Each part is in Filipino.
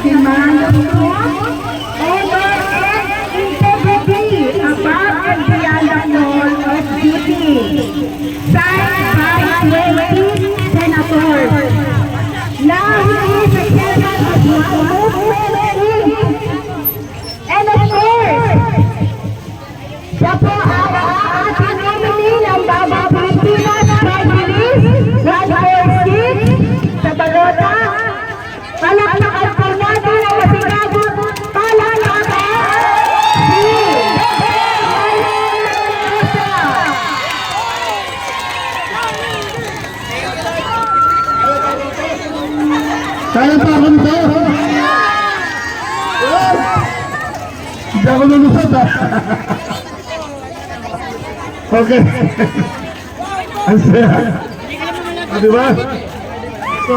demand of truth, honor, and integrity above and beyond the call of duty. Signed by 20 senators. Now he is the chairman of the movement. And of course, siya po ang ating nominee ng Bagong Pilipinas Party List, Rod sa Balota. Palakpakan po natin ang masigabong palalaban, si Kaya pa ako nito? Hindi ako lulusot Okay. Ang saya. Diba? So,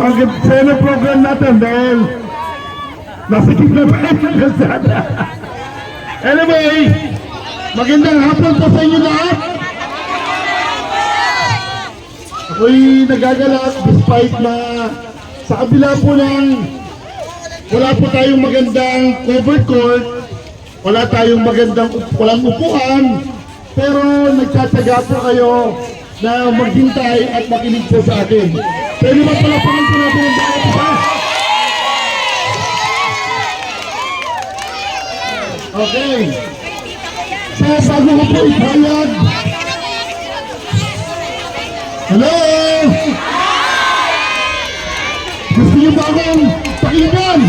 ang saya ng program natin dahil nasikip na tayo ng kalsada. Anyway, magandang hapon po sa inyo lahat. Ako'y nagagalak despite na sa kabila po ng wala po tayong magandang covered court, wala tayong walang upuan, pero nagtataga po kayo na maghintay at makinig po sa atin. Pwede ba palapakan po natin ang bawat isa? Okay. So, bago ko po ipahayag. Hello! Gusto niyo ba akong pakinggan?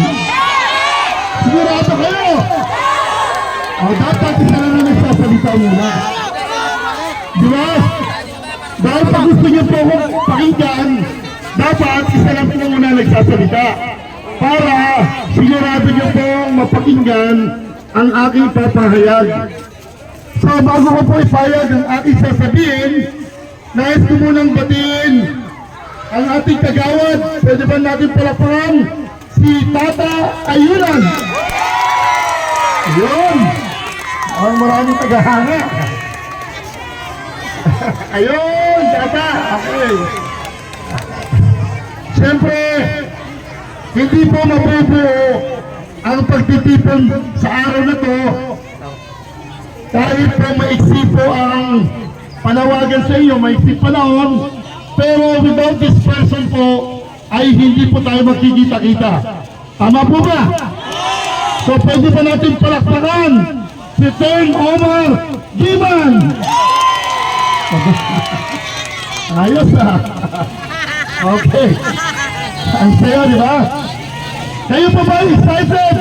Sigurado kayo? Dapat isa na nagsasalita muna. Di ba? Dahil pag gusto niyo po akong pakinggan, dapat isa lang po muna nagsasalita. Para sigurado niyo pong mapakinggan ang aking papahayag. So bago ko po ipahayag ang aking sasabihin, nais ko munang batiin ang ating kagawad. Pwede ba natin palapakan si Tata Ayunan? Ayun! Ang maraming tagahanga. Ayun, Tata! Okay. Siyempre, hindi po mabubuo ang pagtitipon sa araw na to kahit po maiksi po ang panawagan sa inyo, maiksi panahon, pero without this person po ay hindi po tayo magkikita-kita. Tama po ba? So pwede pa natin palakpakan si Teng Omar Giman. Ayos Okay. Ang sayo, di ba? Kayo pa ba excited?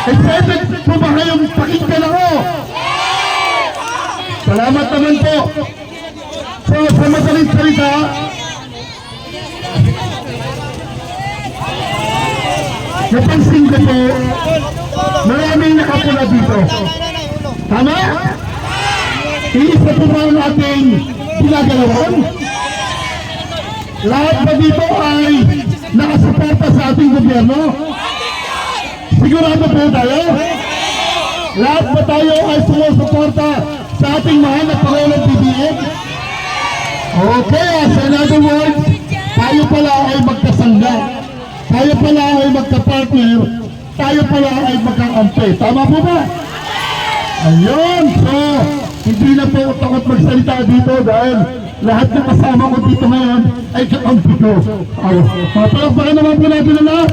Excited po ba kayong pakinggan ako? Salamat naman po. So, sa madaling salita, napansin ko po, maraming nakapula dito. Tama? Iisa po ba ang ating ginagalawan? Lahat ba dito ay nakasuporta sa ating gobyerno? Sigurado po tayo? Lahat ba tayo ay sumusuporta sa ating mahal na Pangulong BBM? Okay, so in other words, tayo pala ay magkasangga. Tayo pala ay magka-partner. Tayo pala ay magkakampi. Tama po ba? Ayun, so hindi na po takot magsalita dito dahil lahat ng kasama ko dito ngayon ay kakampi ko. Mapalakpakan naman po natin na lahat.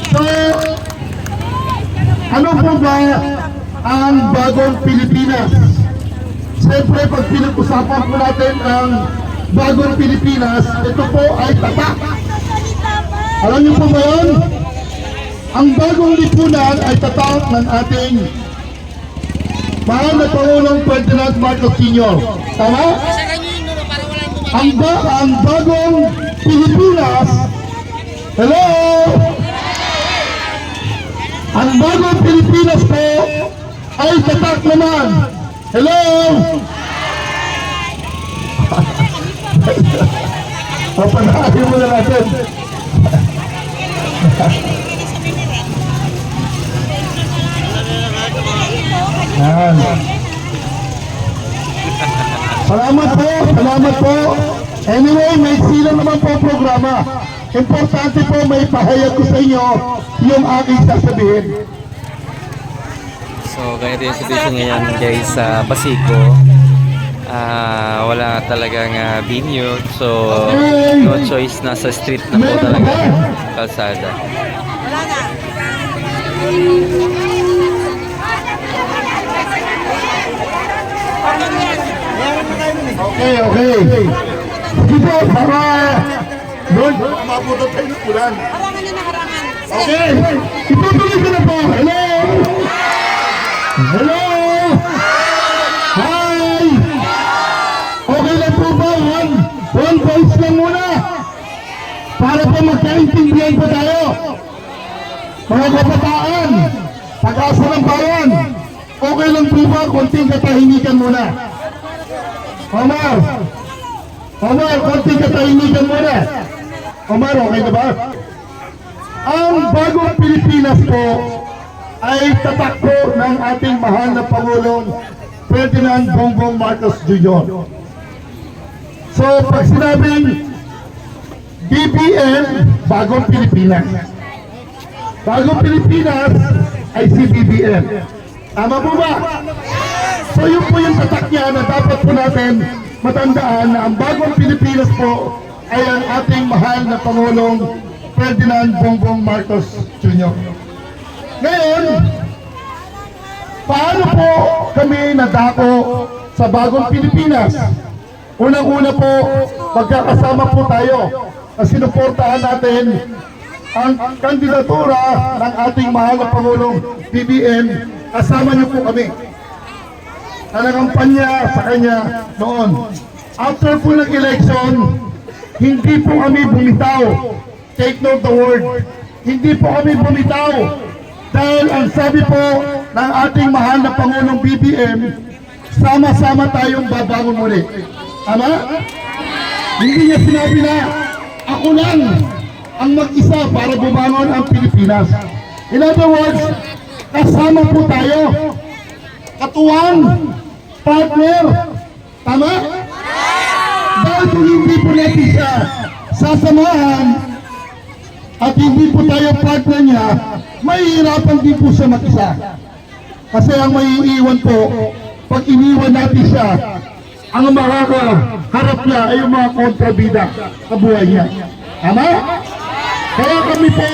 So, ano po ba ang bagong Pilipinas? Siyempre, pag pinag-usapan po natin ang bagong Pilipinas, ito po ay tatak. Alam niyo po ba yun? Ang bagong lipunan ay tatak ng ating mahal na Pangulong Ferdinand Marcos Sr. Tama? Ang bagong Pilipinas, hello? Ang bagong Pilipinas po ay tatak naman. Hello? Papanahin mo na natin. Yan. Salamat po, salamat po. Anyway, may silang naman po programa. Importante po may pahayag ko sa inyo yung aking sasabihin. So, ganito yung situation ngayon guys sa Basico. Wala talagang venue. So, no choice. Nasa street na po talaga. Kalsada. Okay, okay. Sige po, para Lord, mabutot kayo ng ulan. Harangan niyo na harangan. Okay, itutuloy ko na po. Hello! Hello! Hi! Okay lang po ba? One voice lang muna. Para po magkaintindihan po tayo. Mga kabataan, pag-asa ng bayan, okay lang po ba konting katahimikan muna? Omar, konting katahimikan muna. Omar, okay na ba? Ang bagong Pilipinas po ay tatak po ng ating mahal na Pangulong Ferdinand Bongbong Marcos Jr. So, pag sinabing BBM, bagong Pilipinas. Bagong Pilipinas ay si BBM. Tama po ba? So, yun po yung tatak niya na dapat po natin matandaan na ang bagong Pilipinas po ay ang ating mahal na Pangulong Ferdinand Bongbong Marcos Jr. Ngayon, paano po kami nadako sa bagong Pilipinas? Unang-una po, magkakasama po tayo na sinuportahan natin ang kandidatura ng ating mahal na Pangulong BBM. Kasama niyo po kami. Nanangampanya sa kanya noon. After po ng election, hindi po kami bumitaw. Take note the word. Hindi po kami bumitaw. Dahil ang sabi po ng ating mahal na Pangulong BBM, sama-sama tayong babangon muli. Tama? Hindi niya sinabi na ako lang ang mag-isa para bumangon ang Pilipinas. In other words, kasama po tayo. Katuwang, partner. Tama? Dahil kung hindi po natin siya sasamahan at hindi po tayo partner niya, mahihirapan din po siya mag-isa. Kasi ang maiiwan po, pag iniwan natin siya, ang makakaharap niya ay yung mga kontrabida sa buhay niya. Tama? Kaya kami po,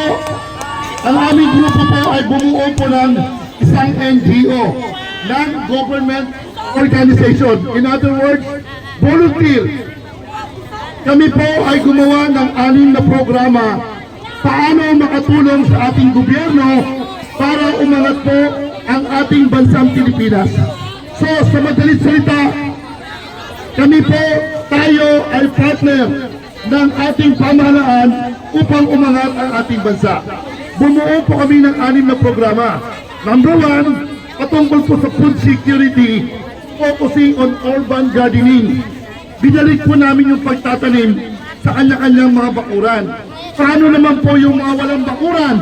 ang aming grupo po ay bumuo po ng isang NGO, non-government organization. In other words, volunteer. Kami po ay gumawa ng 6 na programa paano makatulong sa ating gobyerno para umangat po ang ating bansang Pilipinas. So, sa madalit salita, kami po, tayo ay partner ng ating pamahalaan upang umangat ang ating bansa. Bumuo po kami ng 6 na programa. Number 1, patungkol po sa food security, focusing on urban gardening. Binalik po namin yung pagtatanim sa kanya-kanyang mga bakuran. Paano naman po yung mga walang bakuran?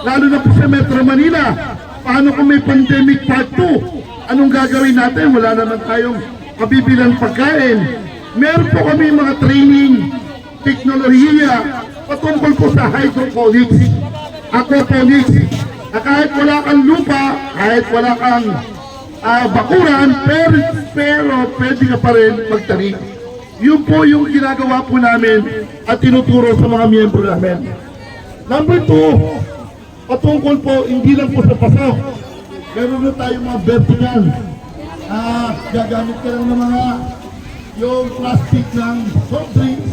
Lalo na po sa Metro Manila. Paano kung may pandemic part 2? Anong gagawin natin? Wala naman tayong mabibilang pagkain. Meron po kami mga training, teknolohiya, patungkol po sa hydroponics, aquaponics, na kahit wala kang lupa, kahit wala kang bakuran, pero pwede ka pa rin magtanim. Yun po yung ginagawa po namin at tinuturo sa mga miyembro namin. Number 2, patungkol po, hindi lang po sa pasok. Meron na tayong mga vertical. Gagamit ka lang ng mga yung plastic ng soft drinks.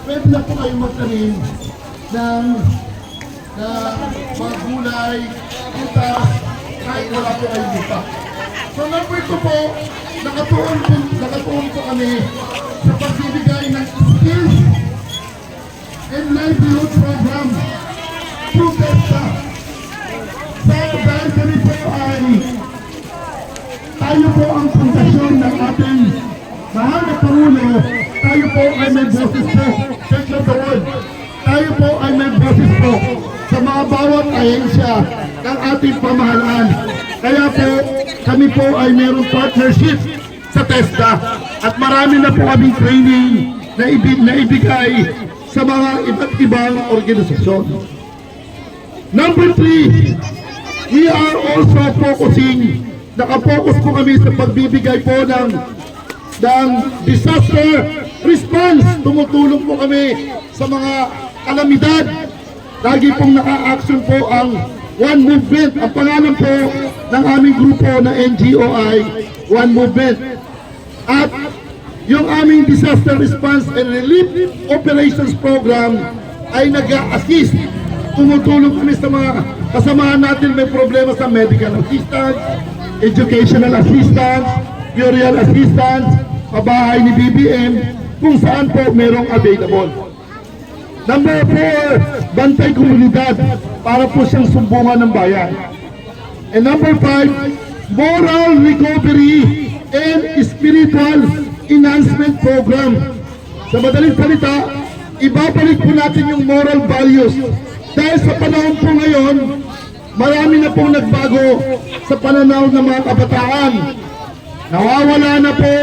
Pwede na po kayong magtanim ng mga gulay, putas, kahit wala po kayong lupa. So number 2 po, nakatuon po kami sa pagbibigay ng skills and livelihood program through TESTA. So dahil kami po ay tayo po ang pundasyon ng ating mahal na Pangulo, tayo po ay may boses po. Take note the word. Tayo po ay may boses po sa mga bawat ahensya ng ating pamahalaan. Kaya po, kami po ay mayroong partnership sa TESDA at marami na po kaming training na ibigay sa mga iba't ibang organisasyon. Number 3, we are also focusing, nakapokus po kami sa pagbibigay po ng disaster response. Tumutulong po kami sa mga kalamidad. Lagi pong naka-action po ang One Movement. Ang pangalan po ng aming grupo na NGO ay One Movement. At yung aming Disaster Response and Relief Operations Program ay nag-a-assist. Tumutulong kami sa mga kasamahan natin may problema sa medical assistance, educational assistance, burial assistance, pabahay ni BBM, kung saan po merong available. Number 4, bantay komunidad para po siyang sumbungan ng bayan. And number 5, moral recovery and spiritual enhancement program. Sa madaling salita, ibabalik po natin yung moral values. Dahil sa panahon po ngayon, marami na pong nagbago sa pananaw ng mga kabataan. Nawawala na po,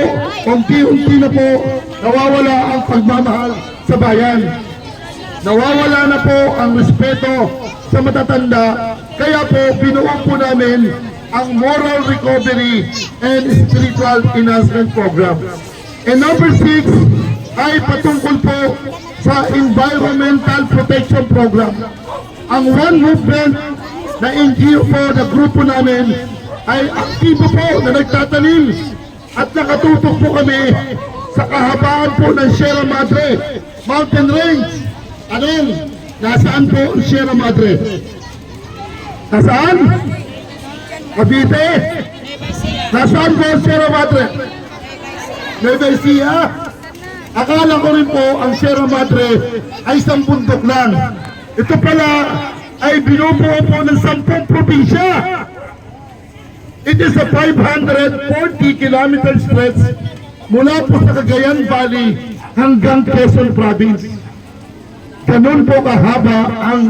unti-unti na po, nawawala ang pagmamahal sa bayan. Nawawala na po ang respeto sa matatanda, kaya po binuo po namin ang Moral Recovery and Spiritual Enhancement Program. And number 6 ay patungkol po sa Environmental Protection Program. Ang One Movement na NGO po na grupo namin ay aktibo po na nagtatanim at nakatutok po kami sa kahabaan po ng Sierra Madre Mountain Range. Anong? Nasaan po ang Sierra Madre? Nasaan? Cavite? Nasaan po ang Sierra Madre? Nueva Ecija? Akala ko rin po ang Sierra Madre ay isang bundok lang. Ito pala ay binubuo po ng 10 probinsya. It is a 540 kilometer stretch mula po sa Cagayan Valley hanggang Quezon Province. Ganun po kahaba ang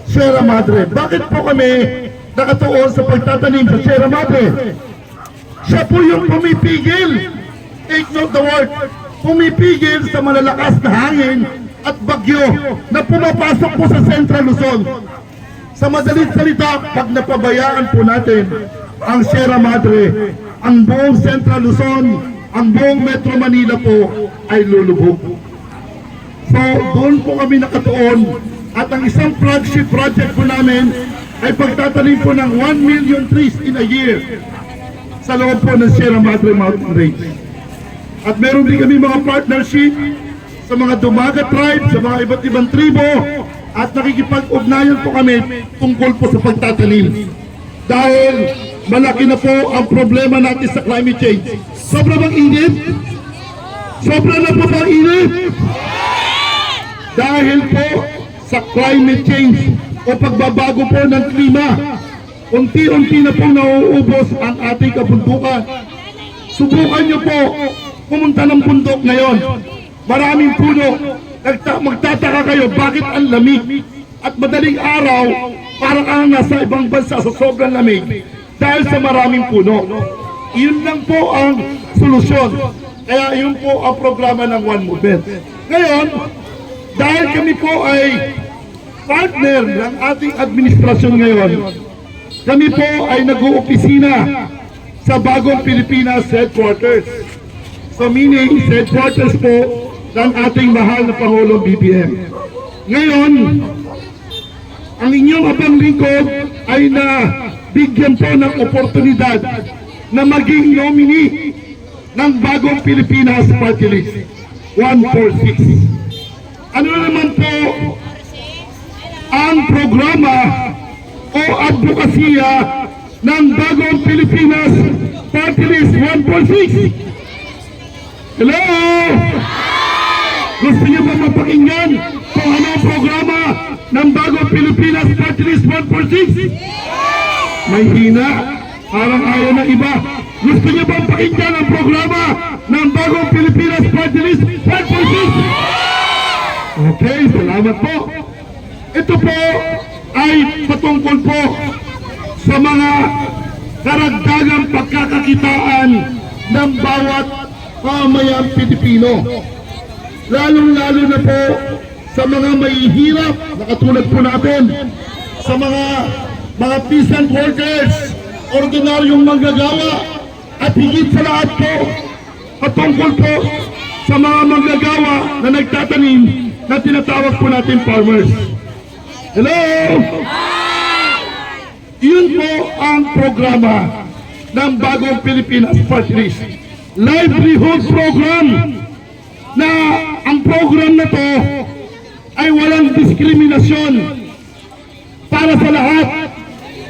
Sierra Madre. Bakit po kami nakatuon sa pagtatanim sa Sierra Madre? Siya po yung pumipigil. Take note the word. Pumipigil sa malalakas na hangin at bagyo na pumapasok po sa Central Luzon. Sa madaling salita, pag napabayaan po natin ang Sierra Madre, ang buong Central Luzon, ang buong Metro Manila po ay lulubog. So, doon po kami nakatuon at ang isang flagship project po namin ay pagtatanim po ng 1 million trees in a year sa loob po ng Sierra Madre Mountain Range. At meron din kami mga partnership sa mga Dumaga tribe, sa mga iba't ibang tribo, at nakikipag-ugnayan po kami tungkol po sa pagtatanim. Dahil malaki na po ang problema natin sa climate change. Sobra bang init? Sobra na po bang init? Dahil po sa climate change o pagbabago po ng klima, unti-unti na po nauubos ang ating kabundukan. Subukan nyo po pumunta ng bundok ngayon. Maraming puno. Magtataka kayo bakit ang lamig at madaling araw parang ang nasa ibang bansa sa sobrang lamig dahil sa maraming puno. Iyon lang po ang solusyon. Kaya yun po ang programa ng One Movement. Ngayon, dahil kami po ay partner ng ating administrasyon ngayon, kami po ay nag-uopisina sa Bagong Pilipinas Headquarters. So meaning, headquarters po ng ating mahal na Pangulong BBM. Ngayon, ang inyong abang lingkod ay nabigyan po ng oportunidad na maging nominee ng Bagong Pilipinas Party List 146. Ano naman po ang programa o advokasya ng Bagong Pilipinas Party List 146? Hello! Gusto niyo ba mapakinggan kung ano ang programa ng Bagong Pilipinas Party List 146? May hina, parang ayaw ng iba. Gusto niyo ba pakinggan ang programa ng Bagong Pilipinas Party List 146? Okay, salamat po. Ito po ay patungkol po sa mga karagdagang pagkakakitaan ng bawat pamayang Pilipino. Lalong-lalo na po sa mga mahihirap na katulad po natin, sa mga peasant workers, ordinaryong manggagawa, at higit sa lahat po, patungkol po sa mga manggagawa na nagtatanim na tinatawag po natin farmers. Hello! Yun po ang programa ng Bagong Pilipinas Party List. Livelihood Program, na ang program na to ay walang diskriminasyon para sa lahat.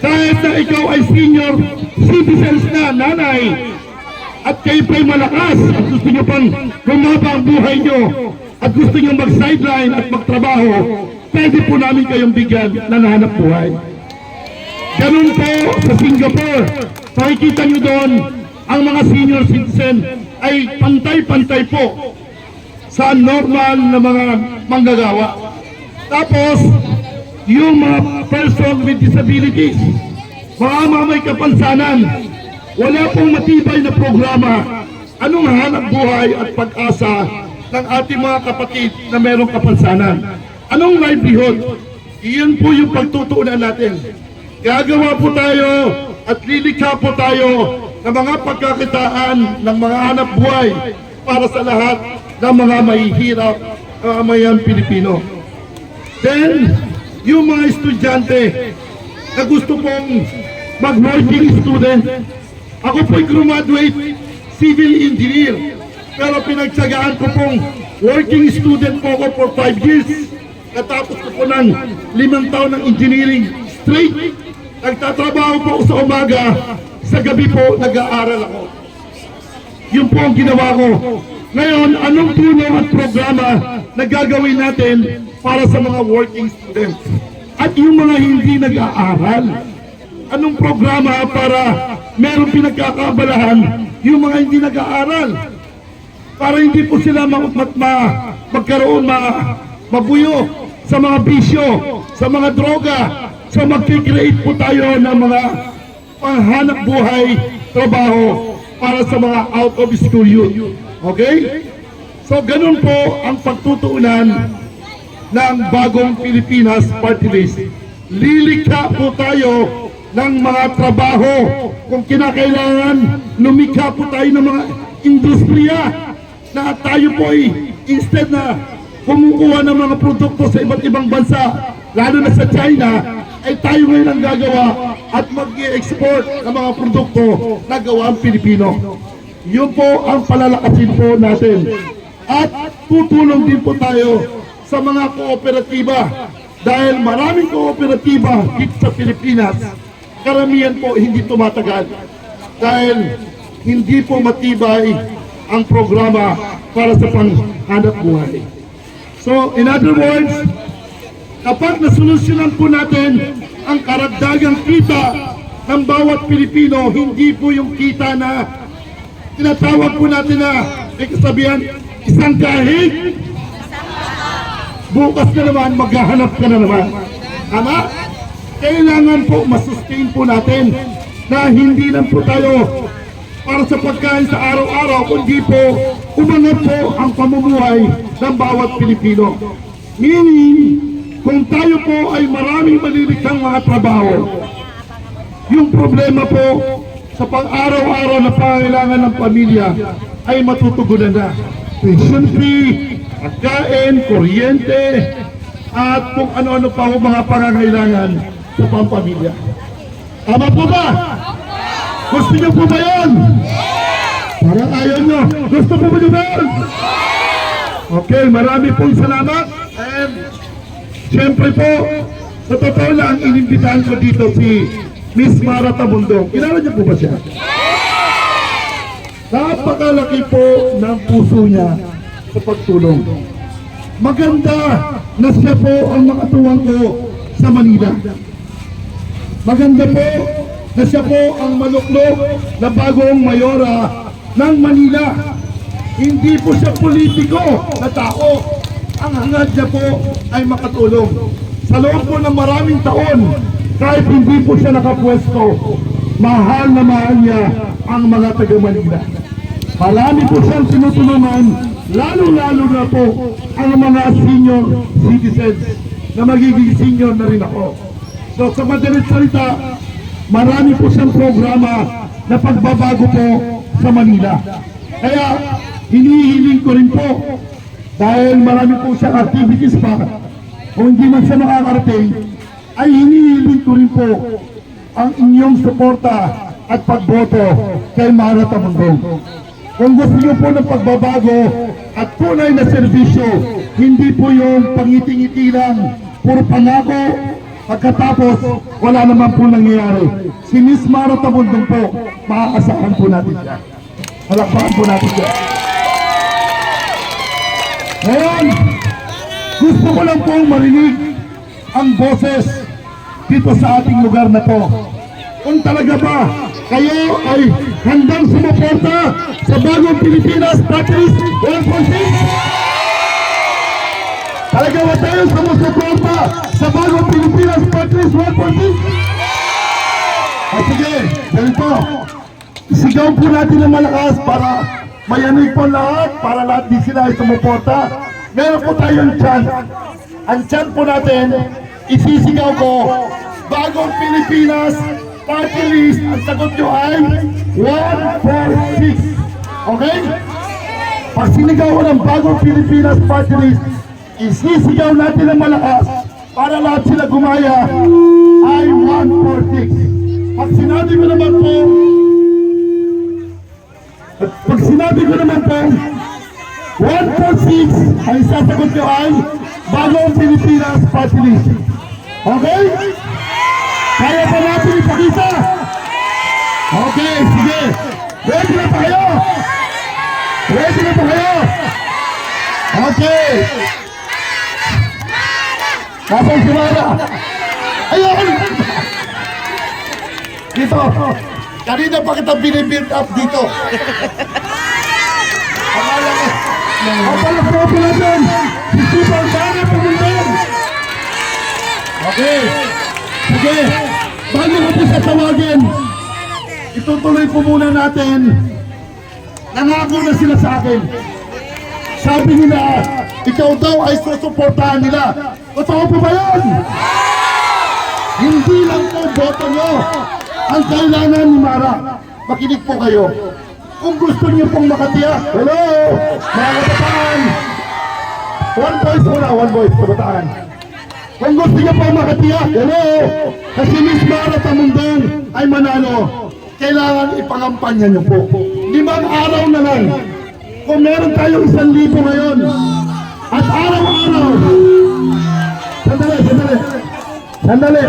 Kahit na ikaw ay senior citizens na nanay at kayo pa'y malakas at gusto nyo pang humaba ang buhay nyo at gusto nyo mag-sideline at magtrabaho, pwede po namin kayong bigyan ng hanap buhay. Ganun po sa Singapore. Makikita nyo doon, ang mga senior citizen ay pantay-pantay po sa normal na mga manggagawa. Tapos, yung mga person with disabilities, mga may kapansanan, wala pong matibay na programa. Anong hanap buhay at pag-asa ng ating mga kapatid na mayroong kapansanan? Anong livelihood? Iyon po yung pagtutuunan natin. Gagawa po tayo at lilikha po tayo ng mga pagkakitaan ng mga hanap buhay para sa lahat ng mga mahihirap na mamayan Pilipino. Then, yung mga estudyante na gusto pong mag-working student, ako po'y graduate civil engineer, pero pinagtsagaan ko pong working student po ako for 5 years. Natapos ko po ng 5 taon ng engineering straight. Nagtatrabaho po ako sa umaga, sa gabi po nag-aaral ako. Yun po ang ginawa ko. Ngayon, anong tulong at programa na gagawin natin para sa mga working students? At yung mga hindi nag-aaral, anong programa para meron pinagkakabalahan yung mga hindi nag-aaral? Para hindi po sila magkaroon mabuyo sa mga bisyo, sa mga droga. So mag-create po tayo ng mga panghanap buhay, trabaho para sa mga out of school youth. Okay? So ganun po ang pagtutuunan ng Bagong Pilipinas Party List. Lilikha po tayo ng mga trabaho. Kung kinakailangan, lumikha po tayo ng mga industriya na tayo po ay instead na kumukuha ng mga produkto sa iba't ibang bansa, lalo na sa China, ay tayo ngayon ang gagawa at mag-i-export ng mga produkto na gawang Pilipino. Yun po ang palalakasin po natin. At tutulong din po tayo sa mga kooperatiba. Dahil maraming kooperatiba dito sa Pilipinas, karamihan po hindi tumatagal. Dahil hindi po matibay ang programa para sa panghanap buhay. So, in other words, kapag nasolusyonan po natin ang karagdagang kita ng bawat Pilipino, hindi po yung kita na tinatawag po natin na may kasabihan, isang kahig, bukas na naman, maghahanap ka na naman. Tama? Kailangan po masustain po natin na hindi lang po tayo para sa pagkain sa araw-araw, kundi po umangat po ang pamumuhay ng bawat Pilipino. Meaning, kung tayo po ay maraming malilikhang mga trabaho, yung problema po sa pang-araw-araw na pangailangan ng pamilya ay matutugunan na. Tuition fee, pagkain, kuryente, at kung ano-ano pa ho mga pangangailangan sa pampamilya. Tama po ba? Gusto niyo po ba yan? Parang ayaw nyo. Gusto po ba nyo ba yan? Okay, marami pong salamat. And siyempre po, sa totoo lang, inimbitahan ko dito si Miss Mara Tabundong. Kilala niyo po ba siya? Napakalaki po ng puso niya sa pagtulong. Maganda na siya po ang makatuwang ko sa Manila. Maganda po na siya po ang maluklok na bagong mayora ng Manila. Hindi po siya politiko na tao. Ang hangad niya po ay makatulong. Sa loob po ng maraming taon, kahit hindi po siya nakapwesto, mahal na mahal niya ang mga taga-Manila. Marami po siyang tinutulungan, lalo-lalo na po ang mga senior citizens na magiging senior na rin ako. So sa madalit salita, marami po siyang programa na pagbabago po sa Manila. Kaya hinihiling ko rin po, dahil marami po siyang activities pa, kung hindi man siya makakarating, ay hinihiling ko rin po ang inyong suporta at pagboto kay Mara Tamundong. Kung gusto niyo po ng pagbabago at tunay na serbisyo, hindi po yung pangiti-ngiti lang, puro pangako, pagkatapos wala naman po nangyayari. Si Miss Mara Tamundong po, maaasahan po natin siya. Halakpakan po natin siya. Ngayon, gusto ko lang pong marinig ang boses dito sa ating lugar na to. Kung talaga ba kayo ay handang sumuporta sa bagong Pilipinas Party List 1.6? Talaga ba tayo sumusuporta sa bagong Pilipinas Party List 1.6? Sige, ganito. Isigaw po natin ng malakas para mayanig po lahat, para lahat di sila ay sumuporta. Meron po tayong chant. Ang chant po natin, isisigaw ko, bagong Pilipinas Party List, ang sagot nyo ay 146. Okay? Pag sinigaw ko ng bagong Pilipinas Party List, isisigaw natin ng malakas para lahat sila gumaya ay 146. Pag sinabi ko naman po, pag sinabi ko naman po, 146, ang sasagot nyo ay bagong Pilipinas Party List. Okay? Kaya pa natin ipakita? Okay, sige. Ready na pa kayo? Ready na pa kayo? Okay. Kapag si Mara. Ayun! Dito. Kanina pa kita binibuild up dito. Akala ko. Kapalak po po natin. Si Super Mara Tamundong. Okay. Sige. Bago ko po sa tawagin, itutuloy po muna natin. Nangako na sila sa akin. Sabi nila, ikaw daw ay susuportahan nila. Totoo po ba yun? Hindi lang po boto nyo ang kailangan ni Mara. Makinig po kayo. Kung gusto niyo pong makatiyak, hello, mga kabataan. One voice muna, one voice, kabataan. Kung gusto niyo pong makatiyak, hello, kasi Miss Mara Tamundong ay manalo, kailangan ipangampanya niyo po. 5 araw na lang. Kung meron tayong 1,000 ngayon, at araw-araw, sandali.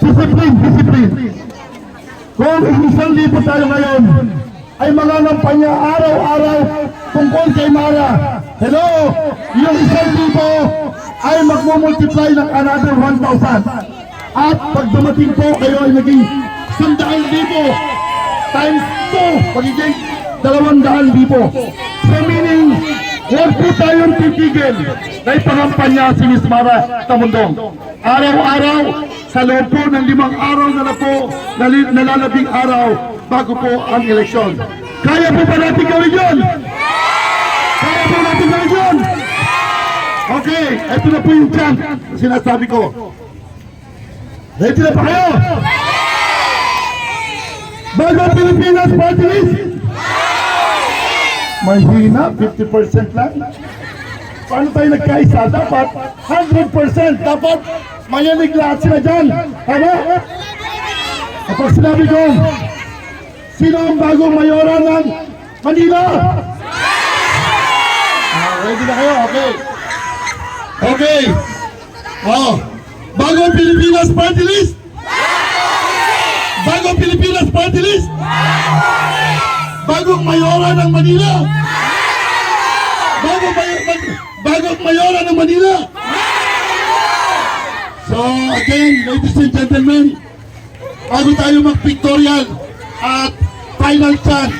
Discipline. Kung 1,000 tayo ngayon, ay mangangampanya araw-araw tungkol kay Mara. Hello, yung 1,000 ay magmumultiply ng another 1,000. At pag dumating po kayo ay naging 100,000 times 2, magiging 200,000. So meaning, huwag po tayong titigil na ipangampanya si Miss Mara Tamundong. Araw-araw, sa loob po ng 5 araw na po, nalalabing araw bago po ang eleksyon. Kaya po ba natin gawin yun? Kaya po natin gawin yun? Okay, ito na po yung chant na sinasabi ko. Ready na pa kayo? Bagong Pilipinas Party List? Mahina, 50% lang. Paano tayo nagkaisa? Dapat 100%. Dapat mayanig lahat sila dyan. Tama? Kapag sinabi ko, sino ang bagong mayora ng Manila? Ready na kayo? Okay. Okay. Oh, bagong Pilipinas Party List? Bagong Pilipinas Party List? Bagong mayora ng Manila? Bagong mayora ng Manila? So again, ladies and gentlemen, bago tayo mag-pictorial at final chant,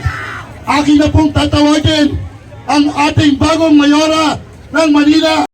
akin na pong tatawagin ang ating bagong mayora ng Manila.